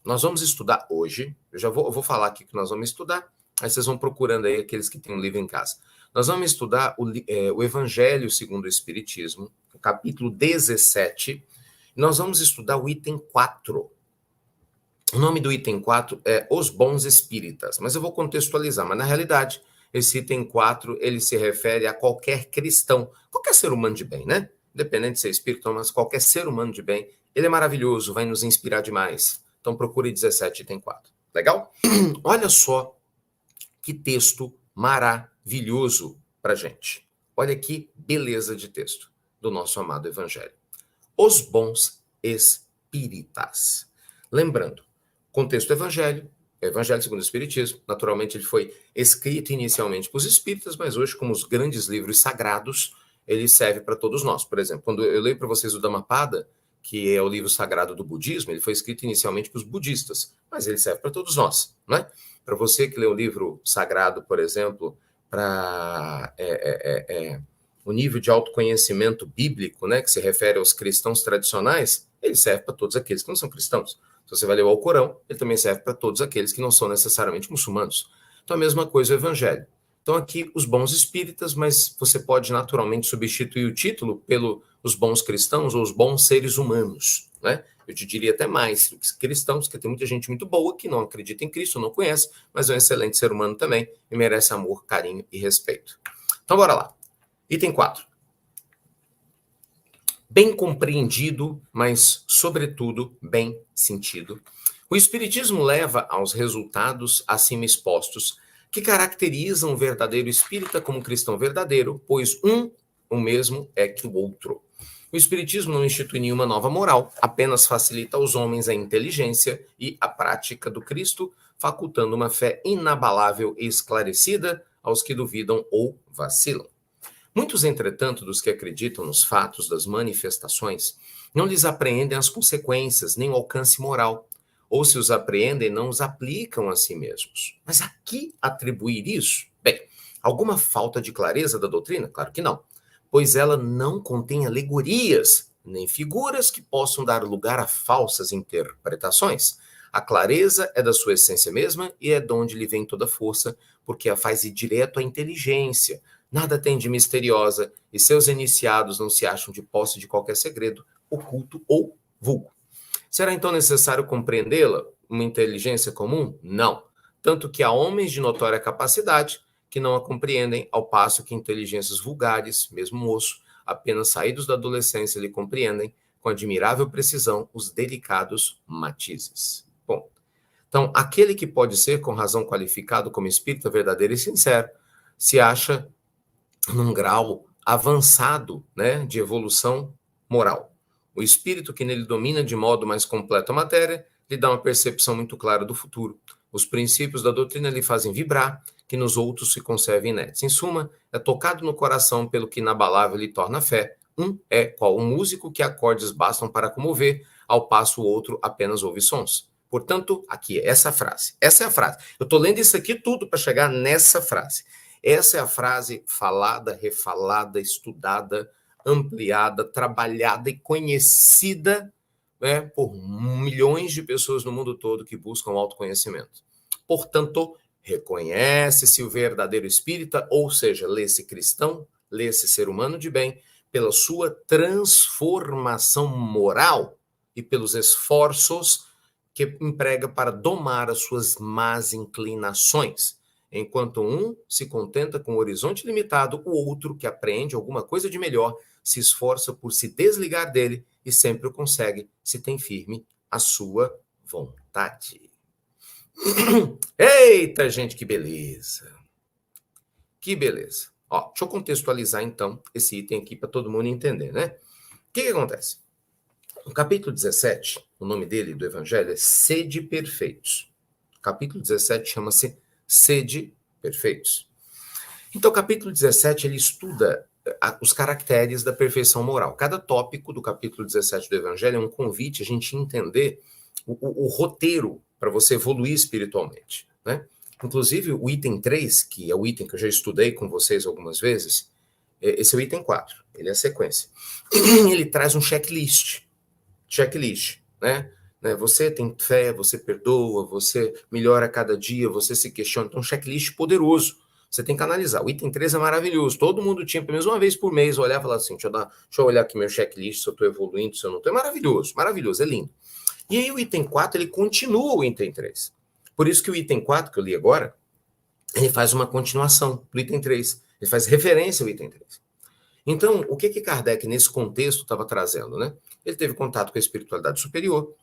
nós vamos estudar hoje, eu vou falar aqui que nós vamos estudar, aí vocês vão procurando aí aqueles que têm um livro em casa. Nós vamos estudar o Evangelho segundo o Espiritismo, o capítulo 17, e nós vamos estudar o item 4. O nome do item 4 é Os Bons Espíritas, mas eu vou contextualizar, mas na realidade, esse item 4, ele se refere a qualquer cristão, qualquer ser humano de bem, né? Independente de ser espírita, mas qualquer ser humano de bem, ele é maravilhoso, vai nos inspirar demais. Então procure 17, item 4. Legal? Olha só que texto maravilhoso pra gente. Olha que beleza de texto do nosso amado Evangelho. Os bons espíritas. Lembrando, contexto do Evangelho segundo o Espiritismo, naturalmente ele foi escrito inicialmente para os espíritas, mas hoje, como os grandes livros sagrados, ele serve para todos nós. Por exemplo, quando eu leio para vocês o Dhammapada, que é o livro sagrado do budismo, ele foi escrito inicialmente para os budistas, mas ele serve para todos nós, né? Para você que lê um livro sagrado, por exemplo, para o nível de autoconhecimento bíblico, né, que se refere aos cristãos tradicionais, ele serve para todos aqueles que não são cristãos. Se você vai ler o Alcorão, ele também serve para todos aqueles que não são necessariamente muçulmanos. Então, a mesma coisa o Evangelho. Então, aqui, os bons espíritas, mas você pode naturalmente substituir o título pelo os bons cristãos ou os bons seres humanos, né? Eu te diria até mais do que cristãos, porque tem muita gente muito boa que não acredita em Cristo, não conhece, mas é um excelente ser humano também e merece amor, carinho e respeito. Então, bora lá. Item 4. Bem compreendido, mas, sobretudo, bem sentido. O Espiritismo leva aos resultados acima expostos que caracterizam o verdadeiro espírita como cristão verdadeiro, pois o mesmo é que o outro. O Espiritismo não institui nenhuma nova moral, apenas facilita aos homens a inteligência e a prática do Cristo, facultando uma fé inabalável e esclarecida aos que duvidam ou vacilam. Muitos, entretanto, dos que acreditam nos fatos das manifestações, não lhes apreendem as consequências, nem o alcance moral, ou se os apreendem, não os aplicam a si mesmos. Mas a que atribuir isso? Bem, alguma falta de clareza da doutrina? Claro que não, pois ela não contém alegorias, nem figuras que possam dar lugar a falsas interpretações. A clareza é da sua essência mesma e é de onde lhe vem toda força, porque a faz ir direto à inteligência. Nada tem de misteriosa, e seus iniciados não se acham de posse de qualquer segredo, oculto ou vulgo. Será então necessário compreendê-la, uma inteligência comum? Não. Tanto que há homens de notória capacidade que não a compreendem, ao passo que inteligências vulgares, mesmo moço, apenas saídos da adolescência, lhe compreendem com admirável precisão os delicados matizes. Bom, então, aquele que pode ser com razão qualificado como espírita verdadeiro e sincero, se acha num grau avançado, né, de evolução moral. O espírito que nele domina de modo mais completo a matéria lhe dá uma percepção muito clara do futuro. Os princípios da doutrina lhe fazem vibrar, que nos outros se conservem inertes. Em suma, é tocado no coração pelo que inabalável lhe torna a fé. Um é qual um músico que acordes bastam para comover, ao passo o outro apenas ouve sons. Portanto, aqui é essa frase. Essa é a frase. Eu estou lendo isso aqui tudo para chegar nessa frase. Essa é a frase falada, refalada, estudada, ampliada, trabalhada e conhecida, né, por milhões de pessoas no mundo todo que buscam autoconhecimento. Portanto, reconhece-se o verdadeiro espírita, ou seja, lê-se cristão, lê-se ser humano de bem, pela sua transformação moral e pelos esforços que emprega para domar as suas más inclinações. Enquanto um se contenta com o horizonte limitado, o outro, que apreende alguma coisa de melhor, se esforça por se desligar dele e sempre o consegue, se tem firme a sua vontade. Eita, gente, que beleza! Que beleza! Ó, deixa eu contextualizar, então, esse item aqui para todo mundo entender, né? O que acontece? No capítulo 17, o nome dele, do Evangelho, é Sede Perfeitos. O capítulo 17 chama-se Sede Perfeitos. Então, o capítulo 17, ele estuda os caracteres da perfeição moral. Cada tópico do capítulo 17 do Evangelho é um convite a gente entender o roteiro para você evoluir espiritualmente, né? Inclusive, o item 3, que é o item que eu já estudei com vocês algumas vezes, esse é o item 4, ele é a sequência. Ele traz um checklist, né? né? Você tem fé, você perdoa, você melhora a cada dia, você se questiona. Então, um checklist poderoso. Você tem que analisar. O item 3 é maravilhoso. Todo mundo tinha, pelo menos uma vez por mês, olhar e falar assim, deixa eu olhar aqui meu checklist, se eu estou evoluindo, se eu não estou. É maravilhoso, maravilhoso, é lindo. E aí o item 4, ele continua o item 3. Por isso que o item 4, que eu li agora, ele faz uma continuação do item 3. Ele faz referência ao item 3. Então, o que Kardec, nesse contexto, estava trazendo, né? Ele teve contato com a espiritualidade superior,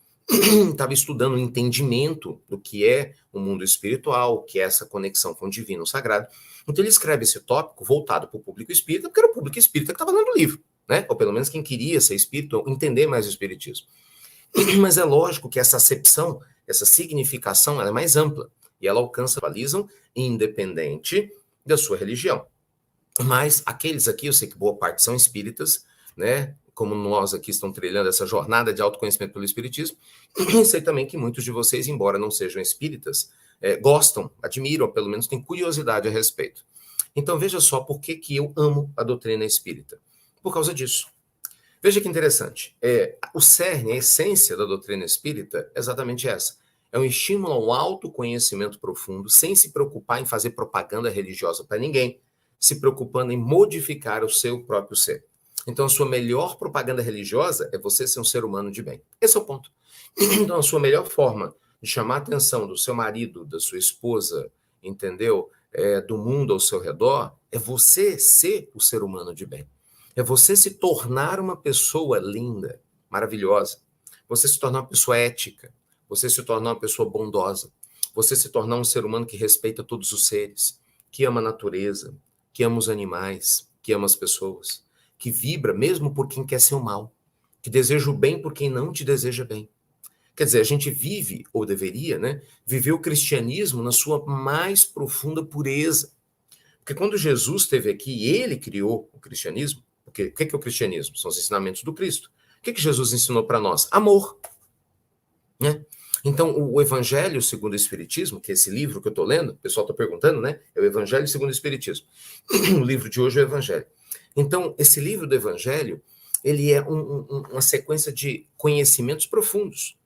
estava estudando o entendimento do que é o mundo espiritual, o que é essa conexão com o divino, o sagrado. Então, ele escreve esse tópico voltado para o público espírita, porque era o público espírita que estava lendo o livro, né? Ou pelo menos quem queria ser espírita, entender mais o espiritismo. Mas é lógico que essa acepção, essa significação, ela é mais ampla e ela alcança, balizam, independente da sua religião. Mas aqueles aqui, eu sei que boa parte são espíritas, né? Como nós aqui estamos trilhando essa jornada de autoconhecimento pelo espiritismo, e sei também que muitos de vocês, embora não sejam espíritas, gostam, admiram, ou pelo menos têm curiosidade a respeito. Então veja só por que eu amo a doutrina espírita. Por causa disso. Veja que interessante. O cerne, a essência da doutrina espírita é exatamente essa. É um estímulo ao autoconhecimento profundo, sem se preocupar em fazer propaganda religiosa para ninguém, se preocupando em modificar o seu próprio ser. Então, a sua melhor propaganda religiosa é você ser um ser humano de bem. Esse é o ponto. Então, a sua melhor forma de chamar a atenção do seu marido, da sua esposa, entendeu? Do mundo ao seu redor, é você ser o ser humano de bem. É você se tornar uma pessoa linda, maravilhosa. Você se tornar uma pessoa ética. Você se tornar uma pessoa bondosa. Você se tornar um ser humano que respeita todos os seres, que ama a natureza, que ama os animais, que ama as pessoas, que vibra mesmo por quem quer seu mal, que deseja o bem por quem não te deseja bem. Quer dizer, a gente vive, ou deveria, né, viver o cristianismo na sua mais profunda pureza. Porque quando Jesus esteve aqui, ele criou o cristianismo. O que é o cristianismo? São os ensinamentos do Cristo. O que Jesus ensinou para nós? Amor. Né? Então, o Evangelho segundo o Espiritismo, que é esse livro que eu estou lendo, o pessoal está perguntando, né? É o Evangelho segundo o Espiritismo. O livro de hoje é o Evangelho. Então, esse livro do Evangelho, ele é uma sequência de conhecimentos profundos.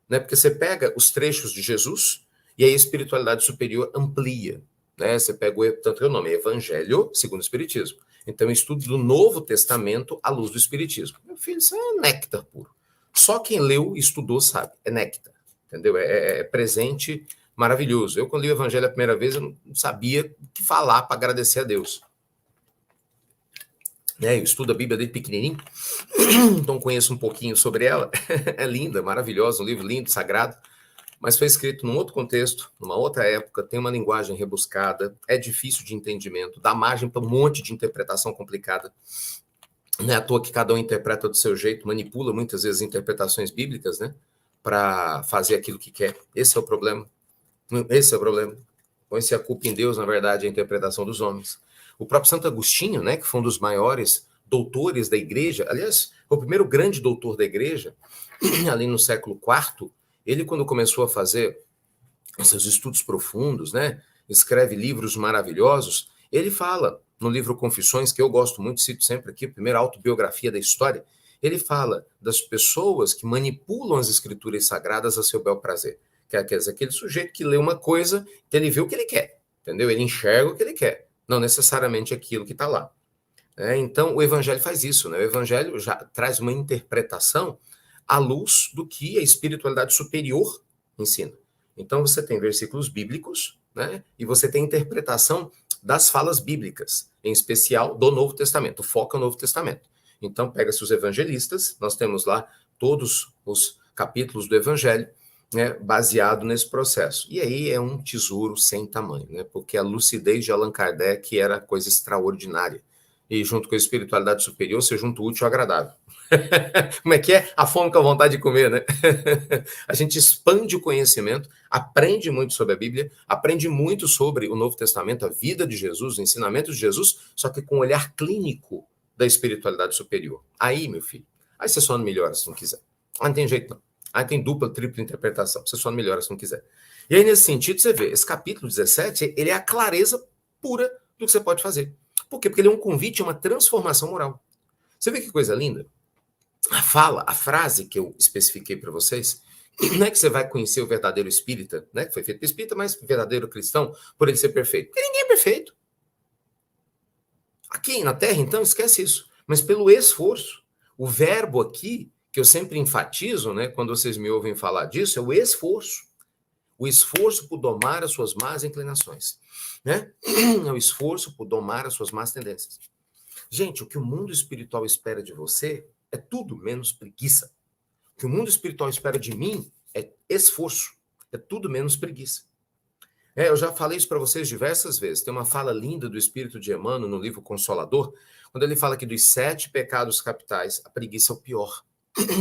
Né? Porque você pega os trechos de Jesus e aí a espiritualidade superior amplia. Né? Você pega, tanto é o nome, Evangelho segundo o Espiritismo. Então, estudo do Novo Testamento à luz do Espiritismo. Meu filho, isso é néctar puro. Só quem leu e estudou sabe, é néctar, entendeu? É presente maravilhoso. Eu, quando li o Evangelho a primeira vez, eu não sabia o que falar para agradecer a Deus. Eu estudo a Bíblia desde pequenininho, então conheço um pouquinho sobre ela. É linda, maravilhosa, um livro lindo, sagrado, mas foi escrito num outro contexto, numa outra época, tem uma linguagem rebuscada, é difícil de entendimento, dá margem para um monte de interpretação complicada. Não é à toa que cada um interpreta do seu jeito, manipula muitas vezes interpretações bíblicas, né? Para fazer aquilo que quer. Esse é o problema. Esse é o problema. Põe-se a culpa em Deus, na verdade, a interpretação dos homens. O próprio Santo Agostinho, né, que foi um dos maiores doutores da igreja, aliás, o primeiro grande doutor da igreja, ali no século IV, ele, quando começou a fazer seus estudos profundos, né, escreve livros maravilhosos, ele fala, no livro Confissões, que eu gosto muito, cito sempre aqui, a primeira autobiografia da história, ele fala das pessoas que manipulam as escrituras sagradas a seu bel prazer. Quer dizer, aquele sujeito que lê uma coisa, então ele vê o que ele quer, entendeu? Ele enxerga o que ele quer, não necessariamente aquilo que está lá. Então, o Evangelho faz isso, né? O Evangelho já traz uma interpretação à luz do que a espiritualidade superior ensina. Então, você tem versículos bíblicos, né? E você tem interpretação das falas bíblicas, em especial do Novo Testamento. O foco é o Novo Testamento. Então, pega-se os evangelistas, nós temos lá todos os capítulos do Evangelho, né, baseado nesse processo. E aí é um tesouro sem tamanho, né? Porque a lucidez de Allan Kardec era coisa extraordinária. E junto com a espiritualidade superior, você junta o útil ao agradável. Como é que é? A fome com a vontade de comer, né? A gente expande o conhecimento, aprende muito sobre a Bíblia, aprende muito sobre o Novo Testamento, a vida de Jesus, os ensinamentos de Jesus, só que com o olhar clínico da espiritualidade superior. Aí, meu filho, aí você só não melhora se não quiser. Aí não tem jeito não. Aí tem dupla, tripla interpretação. Você só não melhora se não quiser. E aí, nesse sentido, você vê, esse capítulo 17, ele é a clareza pura do que você pode fazer. Por quê? Porque ele é um convite a uma transformação moral. Você vê que coisa linda? A frase que eu especifiquei para vocês, Não é que você vai conhecer o verdadeiro espírita, né? Que foi feito por espírita, mas verdadeiro cristão, por ele ser perfeito. Porque ninguém é perfeito. Aqui na Terra, então, esquece isso. Mas pelo esforço. O verbo aqui, que eu sempre enfatizo, né, quando vocês me ouvem falar disso, é o esforço. O esforço por domar as suas más inclinações. Né? É o esforço por domar as suas más tendências. Gente, o que o mundo espiritual espera de você é tudo menos preguiça. O que o mundo espiritual espera de mim é esforço. É tudo menos preguiça. Eu já falei isso para vocês diversas vezes. Tem uma fala linda do Espírito de Emmanuel no livro Consolador, quando ele fala que dos 7 pecados capitais, a preguiça é o pior.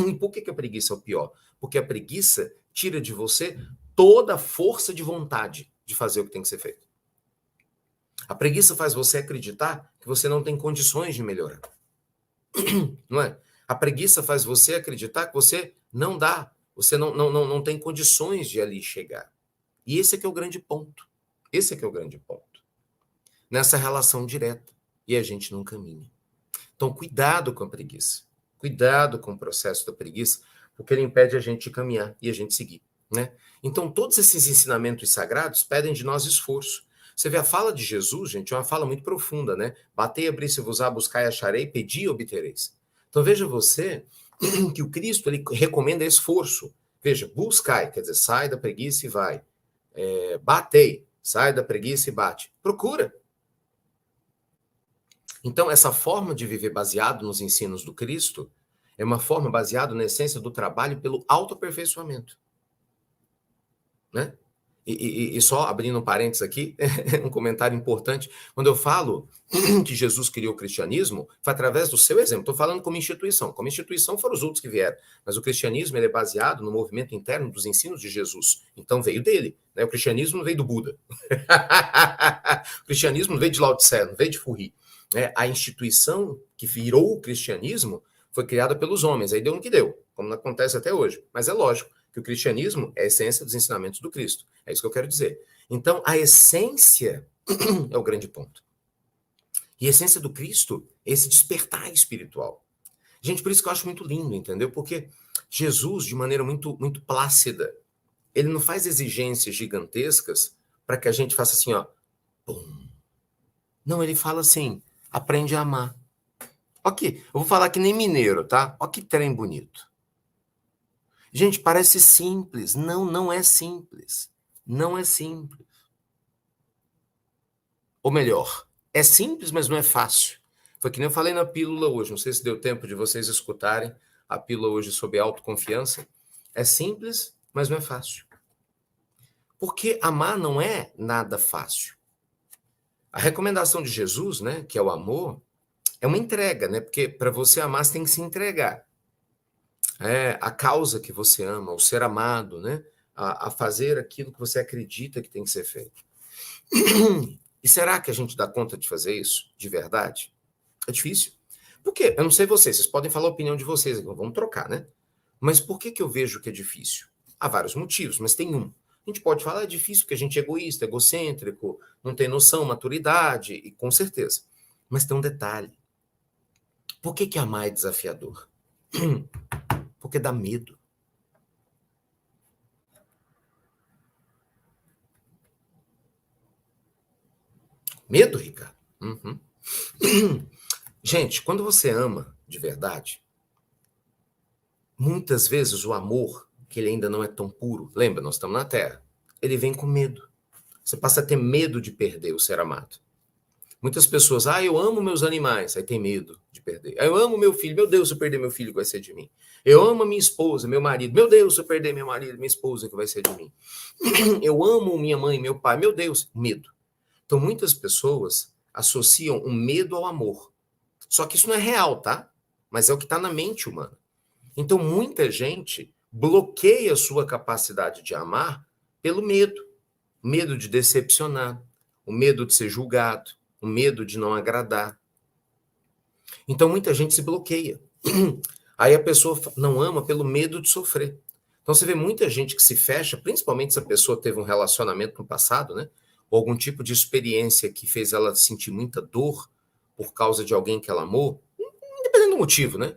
E por que a preguiça é o pior? Porque a preguiça tira de você toda a força de vontade de fazer o que tem que ser feito. A preguiça faz você acreditar que você não tem condições de melhorar. Não é? A preguiça faz você acreditar que você não dá, você não tem condições de ali chegar. E esse é que é o grande ponto. Esse é que é o grande ponto. Nessa relação direta. E a gente não caminha. Então, cuidado com a preguiça. Cuidado com o processo da preguiça, porque ele impede a gente de caminhar e a gente seguir. Né? Então, todos esses ensinamentos sagrados pedem de nós esforço. Você vê a fala de Jesus, gente, é uma fala muito profunda, né? Batei, abri-se-vos-á, buscai, acharei, pedi e obtereis. Então, veja você que o Cristo ele recomenda esforço. Veja, buscai, quer dizer, sai da preguiça e vai. Batei, sai da preguiça e bate. Procura. Então, essa forma de viver baseado nos ensinos do Cristo é uma forma baseada na essência do trabalho pelo autoaperfeiçoamento. Né? E só abrindo um parênteses aqui, um comentário importante. Quando eu falo que Jesus criou o cristianismo, foi através do seu exemplo. Estou falando como instituição. Como instituição foram os outros que vieram. Mas o cristianismo ele é baseado no movimento interno dos ensinos de Jesus. Então veio dele. Né? O cristianismo não veio do Buda. O cristianismo não veio de Lao Tse, não veio de Furri. A instituição que virou o cristianismo foi criada pelos homens. Aí deu no que deu, como acontece até hoje. Mas é lógico que o cristianismo é a essência dos ensinamentos do Cristo. É isso que eu quero dizer. Então, a essência é o grande ponto. E a essência do Cristo é esse despertar espiritual. Gente, por isso que eu acho muito lindo, entendeu? Porque Jesus, de maneira muito, muito plácida, ele não faz exigências gigantescas para que a gente faça assim, ó. Pum. Não, ele fala assim, aprende a amar. Ok, eu vou falar que nem mineiro, tá? Ó que trem bonito. Gente, parece simples. Não, não é simples. Não é simples. Ou melhor, é simples, mas não é fácil. Foi que nem eu falei na pílula hoje. Não sei se deu tempo de vocês escutarem a pílula hoje sobre autoconfiança. É simples, mas não é fácil. Porque amar não é nada fácil. A recomendação de Jesus, né, que é o amor, é uma entrega, né? Porque para você amar, você tem que se entregar. A causa que você ama, o ser amado, né? A fazer aquilo que você acredita que tem que ser feito. E será que a gente dá conta de fazer isso de verdade? É difícil. Por quê? Eu não sei vocês podem falar a opinião de vocês, então vamos trocar, né? Mas por que eu vejo que é difícil? Há vários motivos, mas tem um. A gente pode falar, é difícil porque a gente é egoísta, egocêntrico, não tem noção, maturidade, e com certeza. Mas tem um detalhe. Por que amar é desafiador? Porque dá medo. Medo, Ricardo? Uhum. Gente, quando você ama de verdade, muitas vezes o amor, que ele ainda não é tão puro, lembra, nós estamos na Terra, ele vem com medo. Você passa a ter medo de perder o ser amado. Muitas pessoas, eu amo meus animais, aí tem medo de perder. Eu amo meu filho, meu Deus, se eu perder meu filho, que vai ser de mim. Eu amo minha esposa, meu marido, meu Deus, se eu perder meu marido, minha esposa, que vai ser de mim. Eu amo minha mãe, meu pai, meu Deus, medo. Então, muitas pessoas associam o medo ao amor. Só que isso não é real, tá? Mas é o que está na mente humana. Então, muita gente bloqueia a sua capacidade de amar pelo medo. Medo de decepcionar, o medo de ser julgado, o medo de não agradar. Então, muita gente se bloqueia. Aí a pessoa não ama pelo medo de sofrer. Então, você vê muita gente que se fecha, principalmente se a pessoa teve um relacionamento no passado, né? Ou algum tipo de experiência que fez ela sentir muita dor por causa de alguém que ela amou, independente do motivo, né?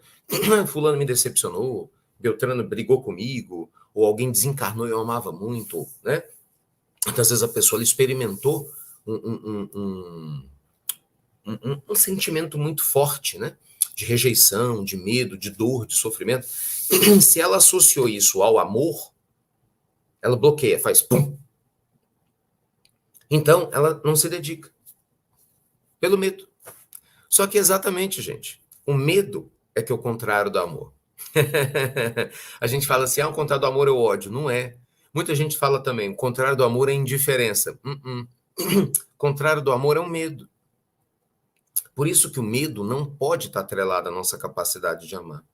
Fulano me decepcionou, Beltrano brigou comigo, ou alguém desencarnou e eu amava muito, né? Muitas vezes a pessoa ela experimentou um sentimento muito forte, né? De rejeição, de medo, de dor, de sofrimento. Se ela associou isso ao amor, ela bloqueia, faz pum. Então, ela não se dedica. Pelo medo. Só que exatamente, gente, o medo é que é o contrário do amor. A gente fala assim, o contrário do amor é o ódio. Não é. Muita gente fala também, o contrário do amor é a indiferença. O contrário do amor é o medo. Por isso que o medo não pode estar atrelado à nossa capacidade de amar.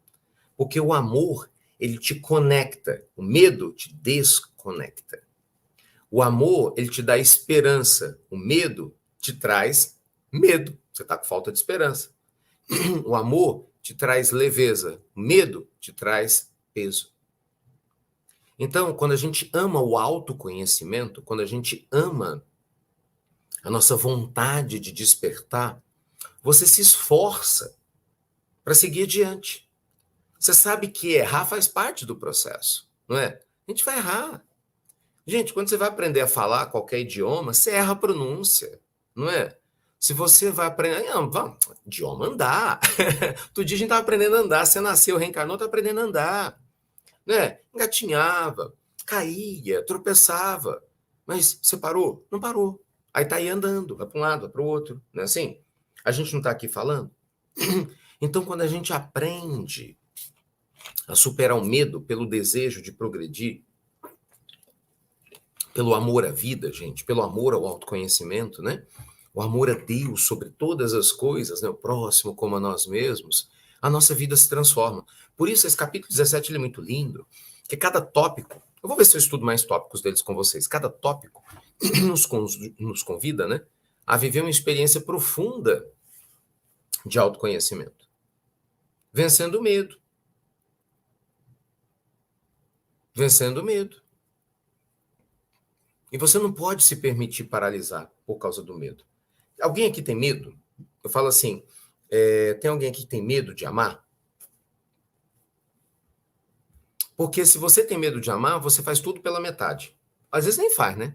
Porque o amor, ele te conecta. O medo te desconecta. O amor, ele te dá esperança. O medo te traz medo. Você está com falta de esperança. O amor te traz leveza. O medo te traz peso. Então, quando a gente ama o autoconhecimento, quando a gente ama a nossa vontade de despertar, você se esforça para seguir adiante. Você sabe que errar faz parte do processo, não é? A gente vai errar. Gente, quando você vai aprender a falar qualquer idioma, você erra a pronúncia, não é? Se você vai aprender... Não, vamos, idioma andar. Outro dia a gente estava aprendendo a andar. Você nasceu, reencarnou, está aprendendo a andar. Né? Engatinhava, caía, tropeçava. Mas você parou? Não parou. Aí tá aí andando, vai para um lado, vai para o outro. Não é assim? A gente não está aqui falando? Então, quando a gente aprende a superar o medo pelo desejo de progredir, pelo amor à vida, gente, pelo amor ao autoconhecimento, né? O amor a Deus sobre todas as coisas, né? O próximo como a nós mesmos, a nossa vida se transforma. Por isso, esse capítulo 17 ele é muito lindo, que cada tópico, eu vou ver se eu estudo mais tópicos deles com vocês, cada tópico nos convida, né? A viver uma experiência profunda de autoconhecimento. Vencendo o medo. Vencendo o medo. E você não pode se permitir paralisar por causa do medo. Alguém aqui tem medo? Eu falo assim, tem alguém aqui que tem medo de amar? Porque se você tem medo de amar, você faz tudo pela metade. Às vezes nem faz, né?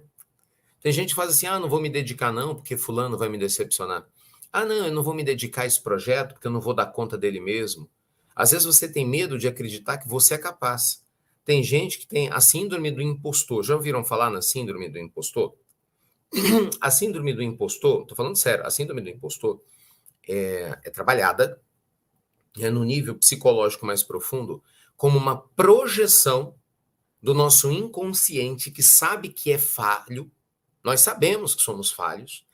Tem gente que faz assim, não vou me dedicar não, porque fulano vai me decepcionar. Não, eu não vou me dedicar a esse projeto, porque eu não vou dar conta dele mesmo. Às vezes você tem medo de acreditar que você é capaz. Tem gente que tem a síndrome do impostor. Já ouviram falar na síndrome do impostor? A síndrome do impostor, estou falando sério, a síndrome do impostor é trabalhada no nível psicológico mais profundo como uma projeção do nosso inconsciente que sabe que é falho, nós sabemos que somos falhos,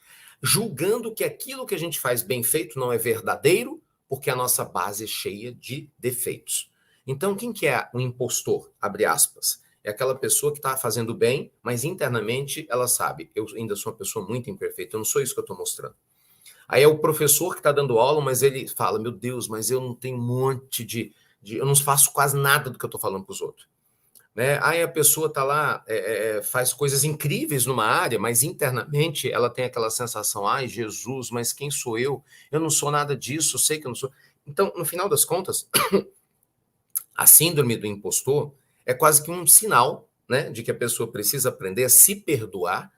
julgando que aquilo que a gente faz bem feito não é verdadeiro, porque a nossa base é cheia de defeitos. Então, quem que é um impostor, abre aspas? É aquela pessoa que está fazendo bem, mas internamente ela sabe, eu ainda sou uma pessoa muito imperfeita, eu não sou isso que eu estou mostrando. Aí é o professor que está dando aula, mas ele fala, meu Deus, mas eu não tenho um monte eu não faço quase nada do que eu estou falando para os outros. Né? Aí a pessoa está lá, faz coisas incríveis numa área, mas internamente ela tem aquela sensação, ai Jesus, mas quem sou eu? Eu não sou nada disso, eu sei que eu não sou. Então, no final das contas, a síndrome do impostor é quase que um sinal, né, de que a pessoa precisa aprender a se perdoar.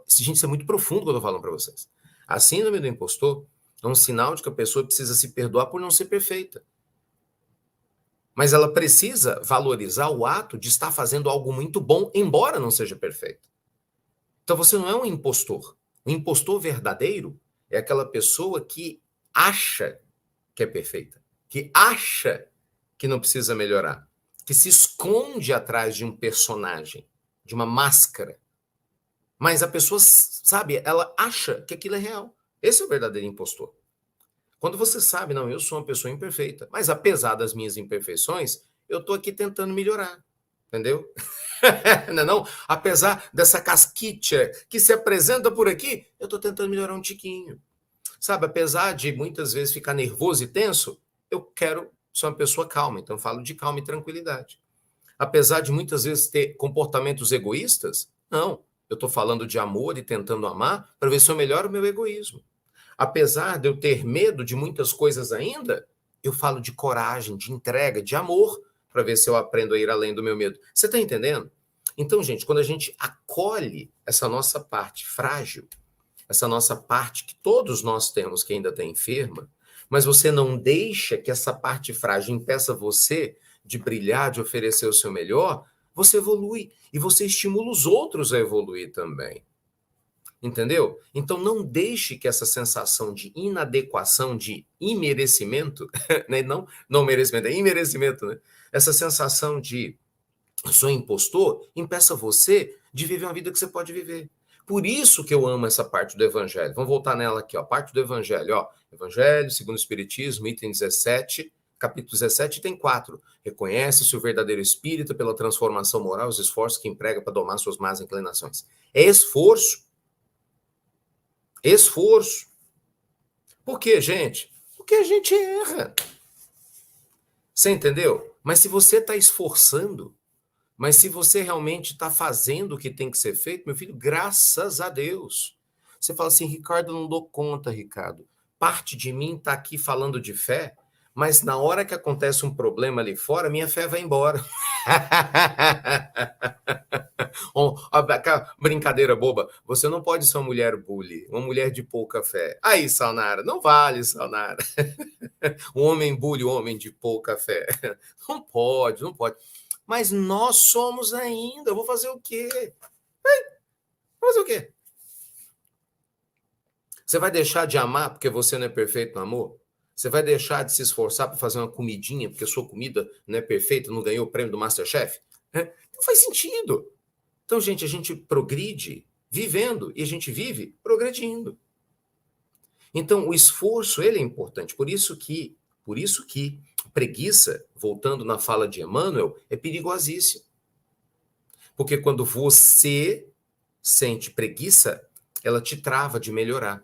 Gente, isso é muito profundo que eu estou falando para vocês. A síndrome do impostor é um sinal de que a pessoa precisa se perdoar por não ser perfeita. Mas ela precisa valorizar o ato de estar fazendo algo muito bom, embora não seja perfeito. Então você não é um impostor. O impostor verdadeiro é aquela pessoa que acha que é perfeita, que acha que não precisa melhorar, que se esconde atrás de um personagem, de uma máscara. Mas a pessoa, sabe, ela acha que aquilo é real. Esse é o verdadeiro impostor. Quando você sabe, não, eu sou uma pessoa imperfeita, mas apesar das minhas imperfeições, eu estou aqui tentando melhorar, entendeu? Não é não? Apesar dessa casquinha que se apresenta por aqui, eu estou tentando melhorar um tiquinho. Sabe, apesar de muitas vezes ficar nervoso e tenso, eu quero ser uma pessoa calma, então eu falo de calma e tranquilidade. Apesar de muitas vezes ter comportamentos egoístas, não, eu estou falando de amor e tentando amar para ver se eu melhoro o meu egoísmo. Apesar de eu ter medo de muitas coisas ainda, eu falo de coragem, de entrega, de amor, para ver se eu aprendo a ir além do meu medo. Você está entendendo? Então, gente, quando a gente acolhe essa nossa parte frágil, essa nossa parte que todos nós temos que ainda está enferma, mas você não deixa que essa parte frágil impeça você de brilhar, de oferecer o seu melhor, você evolui e você estimula os outros a evoluir também. Entendeu? Então não deixe que essa sensação de inadequação, de imerecimento, né? Não merecimento, é imerecimento, né? Essa sensação de sou impostor, impeça você de viver uma vida que você pode viver. Por isso que eu amo essa parte do Evangelho. Vamos voltar nela aqui, ó. Parte do Evangelho, ó. Evangelho, segundo o Espiritismo, item 17, capítulo 17, item 4. Reconhece-se o verdadeiro espírita pela transformação moral e os esforços que emprega para domar suas más inclinações. É esforço. Esforço. Por quê, gente? Porque a gente erra. Você entendeu? Mas se você está esforçando, mas se você realmente está fazendo o que tem que ser feito, meu filho, graças a Deus. Você fala assim, Ricardo, eu não dou conta, Ricardo. Parte de mim está aqui falando de fé, mas na hora que acontece um problema ali fora, minha fé vai embora. Brincadeira boba. Você não pode ser uma mulher bully, uma mulher de pouca fé. Aí, Salnara, não vale, Salnara. Um homem bully, um homem de pouca fé. Não pode, não pode. Mas nós somos ainda. Eu vou fazer o quê? Vou fazer o quê? Você vai deixar de amar porque você não é perfeito no amor? Você vai deixar de se esforçar para fazer uma comidinha porque a sua comida não é perfeita, não ganhou o prêmio do MasterChef? Não faz sentido. Então, gente, a gente progride vivendo e a gente vive progredindo. Então, o esforço, ele é importante. Por isso que preguiça, voltando na fala de Emmanuel, é perigosíssimo. Porque quando você sente preguiça, ela te trava de melhorar.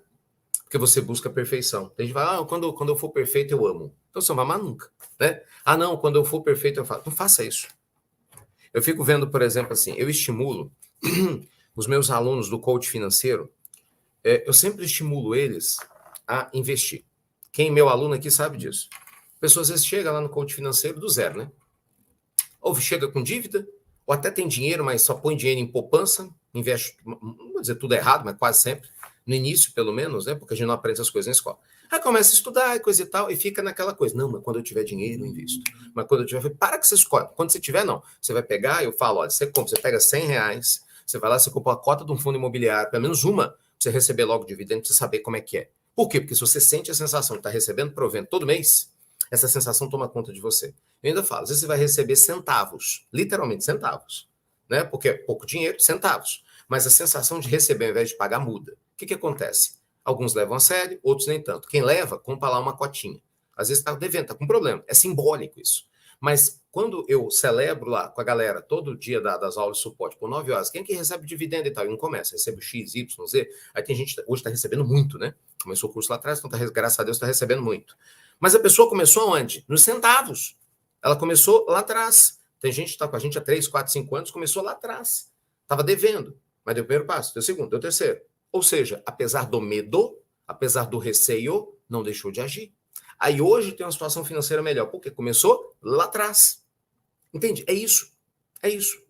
Porque você busca a perfeição. Tem gente que fala, quando eu for perfeito, eu amo. Então você não vai amar nunca. Né? Ah, não, quando eu for perfeito, eu faço. Não faça isso. Eu fico vendo, por exemplo, assim, eu estimulo os meus alunos do coach financeiro, eu sempre estimulo eles a investir. Quem é meu aluno aqui sabe disso. A pessoa às vezes chega lá no coach financeiro do zero, né? Ou chega com dívida, ou até tem dinheiro, mas só põe dinheiro em poupança, investe, não vou dizer tudo errado, mas quase sempre, no início pelo menos, né? Porque a gente não aprende essas coisas na escola. Aí começa a estudar e coisa e tal, e fica naquela coisa. Não, mas quando eu tiver dinheiro, eu invisto. Mas quando eu tiver... Para que você escolhe. Quando você tiver, não. Você vai pegar, eu falo, olha, você compra, você pega R$100, você vai lá, você compra a cota de um fundo imobiliário, pelo menos uma, pra você receber logo dividendo, pra você saber como é que é. Por quê? Porque se você sente a sensação de estar recebendo provento todo mês, essa sensação toma conta de você. Eu ainda falo, às vezes você vai receber centavos, literalmente centavos, né? Porque é pouco dinheiro, centavos. Mas a sensação de receber ao invés de pagar muda. O que acontece? Alguns levam a sério, outros nem tanto. Quem leva, compra lá uma cotinha. Às vezes está devendo, está com problema. É simbólico isso. Mas quando eu celebro lá com a galera, todo dia das aulas de suporte, por 9 horas, quem é que recebe dividendo e tal? E não começa, recebe X, Y, Z. Aí tem gente que hoje está recebendo muito, né? Começou o curso lá atrás, então graças a Deus está recebendo muito. Mas a pessoa começou onde? Nos centavos. Ela começou lá atrás. Tem gente que está com a gente há 3, 4, 5 anos, começou lá atrás. Estava devendo, mas deu o primeiro passo, deu o segundo, deu o terceiro. Ou seja, apesar do medo, apesar do receio, não deixou de agir. Aí hoje tem uma situação financeira melhor, porque começou lá atrás. Entende? É isso. É isso.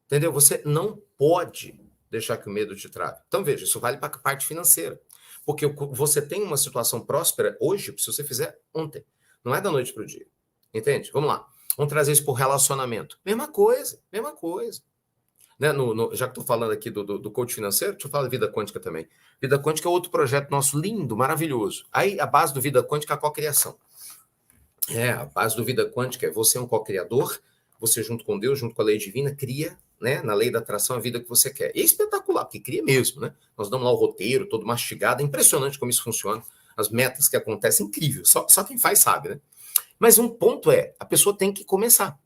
Entendeu? Você não pode deixar que o medo te trave. Então, veja, isso vale para a parte financeira. Porque você tem uma situação próspera hoje, se você fizer ontem. Não é da noite para o dia. Entende? Vamos lá. Vamos trazer isso para o relacionamento. Mesma coisa, mesma coisa. Né? Já que estou falando aqui do coach financeiro, deixa eu falar da Vida Quântica também. Vida Quântica é outro projeto nosso lindo, maravilhoso. Aí a base do Vida Quântica é a cocriação. A base do Vida Quântica é você é um co-criador, você junto com Deus, junto com a lei divina, cria, né, na lei da atração a vida que você quer. E é espetacular, porque cria mesmo, né? Nós damos lá o roteiro todo mastigado, é impressionante como isso funciona, as metas que acontecem, incrível, só quem faz sabe, né? Mas um ponto a pessoa tem que começar.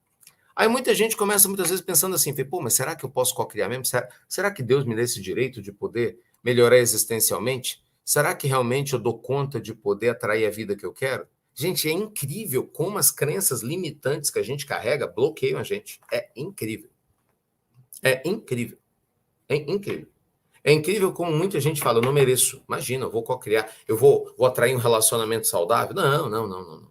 Aí muita gente começa muitas vezes pensando assim, pô, mas será que eu posso co-criar mesmo? Será que Deus me dá esse direito de poder melhorar existencialmente? Será que realmente eu dou conta de poder atrair a vida que eu quero? Gente, é incrível como as crenças limitantes que a gente carrega bloqueiam a gente. É incrível. É incrível. É incrível. É incrível como muita gente fala, eu não mereço. Imagina, eu vou co-criar, eu vou atrair um relacionamento saudável. Não.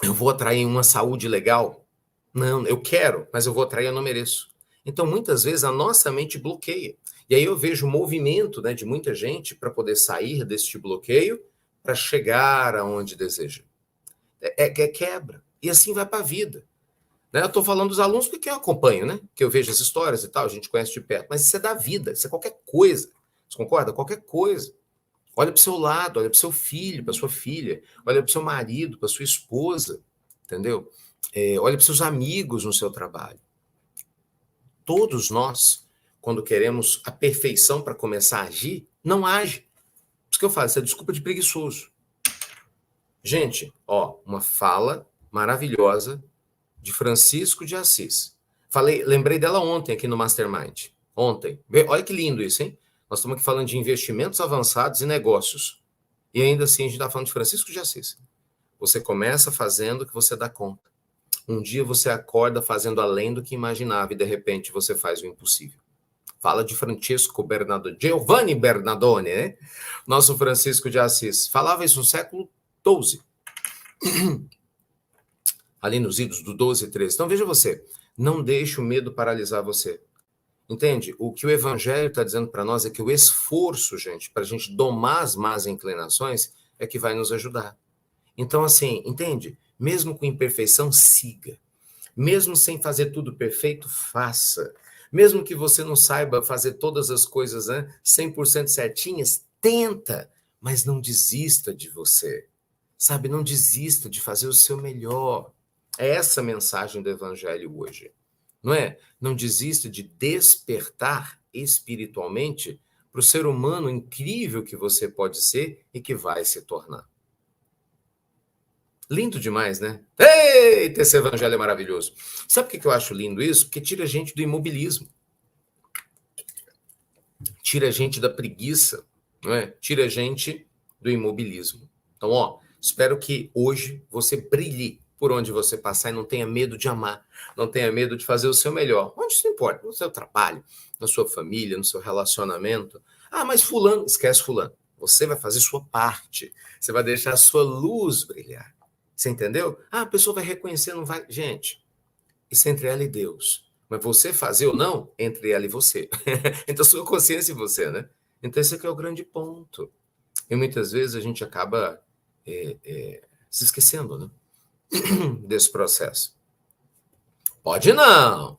eu vou atrair uma saúde legal? Não, eu quero, mas eu vou atrair, eu não mereço. Então, muitas vezes, a nossa mente bloqueia. E aí eu vejo o movimento, né, de muita gente para poder sair deste bloqueio para chegar aonde deseja. É quebra. E assim vai para a vida. Né? Eu estou falando dos alunos porque eu acompanho, né? Que eu vejo as histórias e tal, a gente conhece de perto. Mas isso é da vida, isso é qualquer coisa. Você concorda? Qualquer coisa. Olha para o seu lado, olha para o seu filho, para sua filha, olha para o seu marido, para sua esposa, entendeu? Olha para os seus amigos no seu trabalho. Todos nós, quando queremos a perfeição para começar a agir, não age. Por isso que eu falo, isso é desculpa de preguiçoso. Gente, ó, uma fala maravilhosa de Francisco de Assis. Lembrei dela ontem aqui no Mastermind. Ontem. Olha que lindo isso, hein? Nós estamos aqui falando de investimentos avançados e negócios. E ainda assim a gente está falando de Francisco de Assis. Você começa fazendo o que você dá conta. Um dia você acorda fazendo além do que imaginava e de repente você faz o impossível. Fala de Francisco Bernardone, Giovanni Bernardone, né? Nosso Francisco de Assis. Falava isso no século XII. Ali nos idos do 12 e 13. Então veja você, não deixe o medo paralisar você. Entende? O que o Evangelho está dizendo para nós é que o esforço, gente, para a gente domar as más inclinações, é que vai nos ajudar. Então, assim, entende? Mesmo com imperfeição, siga. Mesmo sem fazer tudo perfeito, faça. Mesmo que você não saiba fazer todas as coisas, né, 100% certinhas, tenta, mas não desista de você. Sabe, não desista de fazer o seu melhor. É essa a mensagem do Evangelho hoje. Não é? Não desista de despertar espiritualmente para o ser humano incrível que você pode ser e que vai se tornar. Lindo demais, né? Eita, esse evangelho é maravilhoso. Sabe por que eu acho lindo isso? Porque tira a gente do imobilismo. Tira a gente da preguiça, não é? Tira a gente do imobilismo. Então, ó, espero que hoje você brilhe por onde você passar e não tenha medo de amar, não tenha medo de fazer o seu melhor. Onde isso importa? No seu trabalho, na sua família, no seu relacionamento. Ah, mas fulano, esquece fulano. Você vai fazer sua parte. Você vai deixar a sua luz brilhar. Você entendeu? Ah, a pessoa vai reconhecer, não vai. Gente, isso é entre ela e Deus. Mas você fazer ou não, entre ela e você. Então, sua consciência e você, né? Então, esse aqui é o grande ponto. E muitas vezes a gente acaba se esquecendo, né? Desse processo. Pode não!